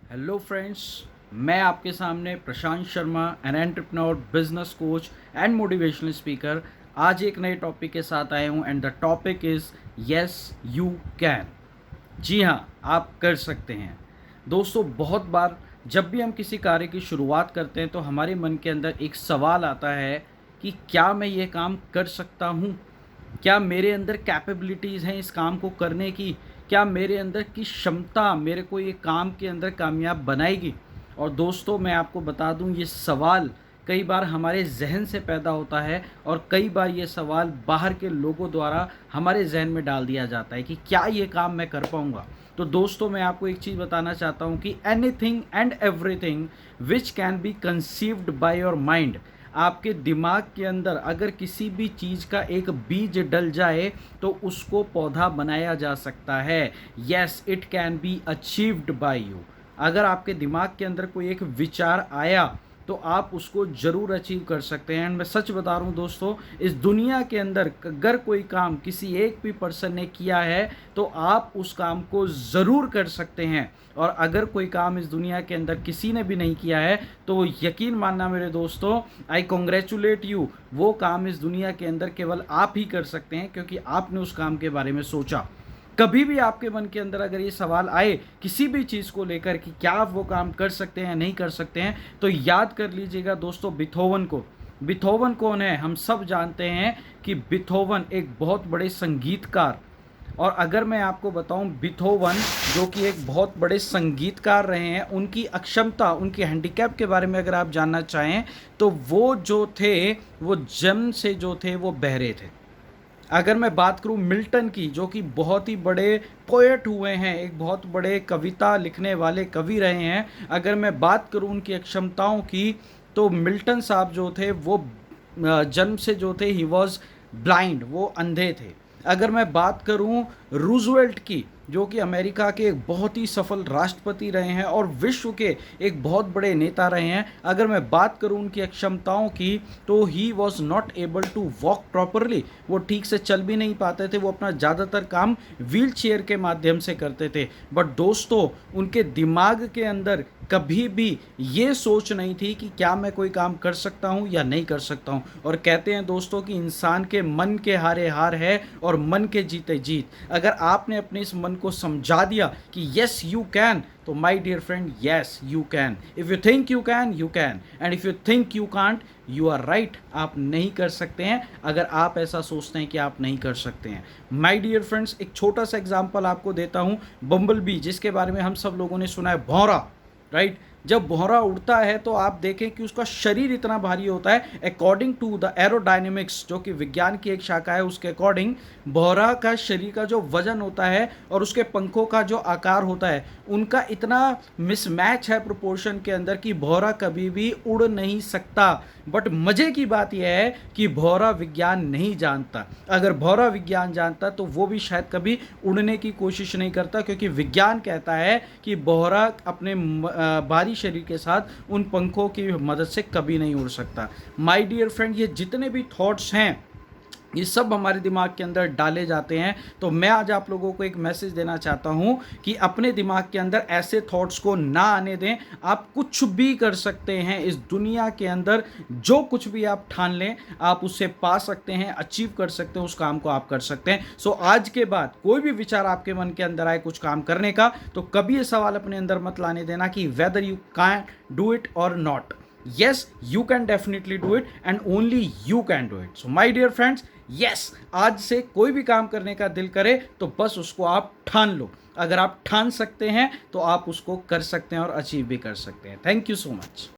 Hello friends, मैं आपके सामने Prashant Sharma, an entrepreneur, business coach and motivational speaker. आज एक नए टॉपिक के साथ आया हूँ and the topic is yes you can. जी हाँ, आप कर सकते हैं। दोस्तों, बहुत बार जब भी हम किसी कार्य की शुरुआत करते हैं तो हमारे मन के अंदर एक सवाल आता है कि क्या मैं ये काम कर सकता हूँ? क्या मेरे अंदर कैपेबिलिटीज़ हैं इस काम को करने की? क्या मेरे अंदर की क्षमता मेरे को ये काम के अंदर कामयाब बनाएगी? और दोस्तों, मैं आपको बता दूं, ये सवाल कई बार हमारे ज़हन से पैदा होता है और कई बार ये सवाल बाहर के लोगों द्वारा हमारे ज़हन में डाल दिया जाता है कि क्या ये काम मैं कर पाऊँगा? तो दोस्तों, मैं आपको एक चीज़ बताना चाहता हूँ कि anything and everything which can be conceived by your mind, आपके दिमाग के अंदर अगर किसी भी चीज़ का एक बीज डल जाए तो उसको पौधा बनाया जा सकता है। Yes, it can be achieved by you. अगर आपके दिमाग के अंदर कोई एक विचार आया तो आप उसको ज़रूर अचीव कर सकते हैं। एंड मैं सच बता रहा हूँ दोस्तों, इस दुनिया के अंदर अगर कोई काम किसी एक भी पर्सन ने किया है तो आप उस काम को ज़रूर कर सकते हैं। और अगर कोई काम इस दुनिया के अंदर किसी ने भी नहीं किया है तो यकीन मानना मेरे दोस्तों, आई कॉन्ग्रेचुलेट यू, वो काम इस दुनिया के अंदर केवल आप ही कर सकते हैं क्योंकि आपने उस काम के बारे में सोचा। कभी भी आपके मन के अंदर अगर ये सवाल आए किसी भी चीज़ को लेकर कि क्या आप वो काम कर सकते हैं या नहीं कर सकते हैं, तो याद कर लीजिएगा दोस्तों बीथोवन को। बीथोवन कौन है? हम सब जानते हैं कि बीथोवन एक बहुत बड़े संगीतकार, और अगर मैं आपको बताऊं, बीथोवन जो कि एक बहुत बड़े संगीतकार रहे हैं, उनकी अक्षमता, उनकी हैंडीकैप के बारे में अगर आप जानना चाहें तो वो जो थे वो जन्म से जो थे वो बहरे थे। अगर मैं बात करूं मिल्टन की, जो कि बहुत ही बड़े पोएट हुए हैं, एक बहुत बड़े कविता लिखने वाले कवि रहे हैं, अगर मैं बात करूं उनकी अक्षमताओं की, तो मिल्टन साहब जो थे वो जन्म से जो थे ही वॉज ब्लाइंड, वो अंधे थे। अगर मैं बात करूं रूजवेल्ट की, जो कि अमेरिका के एक बहुत ही सफल राष्ट्रपति रहे हैं और विश्व के एक बहुत बड़े नेता रहे हैं, अगर मैं बात करूं उनकी अक्षमताओं की, तो he was not able to walk properly, वो ठीक से चल भी नहीं पाते थे, वो अपना ज़्यादातर काम व्हील चेयर के माध्यम से करते थे। बट दोस्तों, उनके दिमाग के अंदर कभी भी ये सोच नहीं थी कि क्या मैं कोई काम कर सकता हूँ या नहीं कर सकता हूँ। और कहते हैं दोस्तों कि इंसान के मन के हारे हार है और मन के जीते जीत। अगर आपने अपने इस मन को समझा दिया कि यस यू कैन, तो my dear friend, yes you can. If you think you can, you can, and if you think you can't, you are right, आप नहीं कर सकते हैं अगर आप ऐसा सोचते हैं कि आप नहीं कर सकते हैं। माय डियर फ्रेंड्स, एक छोटा सा एग्जांपल आपको देता हूं। बम्बल बी, जिसके बारे में हम सब लोगों ने सुना है, भौरा, राइट? जब भौरा उड़ता है तो आप देखें कि उसका शरीर इतना भारी होता है। अकॉर्डिंग टू द एरोडायनेमिक्स, जो कि विज्ञान की एक शाखा है, उसके अकॉर्डिंग भौरा का शरीर का जो वजन होता है और उसके पंखों का जो आकार होता है, उनका इतना मिसमैच है प्रोपोर्शन के अंदर कि भौरा कभी भी उड़ नहीं सकता। बट मज़े की बात यह है कि भौरा विज्ञान नहीं जानता। अगर भौरा विज्ञान जानता तो वो भी शायद कभी उड़ने की कोशिश नहीं करता, क्योंकि विज्ञान कहता है कि भौरा अपने भारी शरीर के साथ उन पंखों की मदद से कभी नहीं उड़ सकता। माय डियर फ्रेंड, ये जितने भी थॉट्स हैं ये सब हमारे दिमाग के अंदर डाले जाते हैं। तो मैं आज आप लोगों को एक मैसेज देना चाहता हूं कि अपने दिमाग के अंदर ऐसे थॉट्स को ना आने दें। आप कुछ भी कर सकते हैं इस दुनिया के अंदर, जो कुछ भी आप ठान लें आप उससे पा सकते हैं, अचीव कर सकते हैं, उस काम को आप कर सकते हैं। सो आज के बाद कोई भी विचार आपके मन के अंदर आए कुछ काम करने का, तो कभी ये सवाल अपने अंदर मत लाने देना कि whether you can do it और not. Yes, you can definitely do it and only you can do it. So my dear friends, yes, आज से कोई भी काम करने का दिल करे तो बस उसको आप ठान लो। अगर आप ठान सकते हैं तो आप उसको कर सकते हैं और अचीव भी कर सकते हैं। Thank you so much.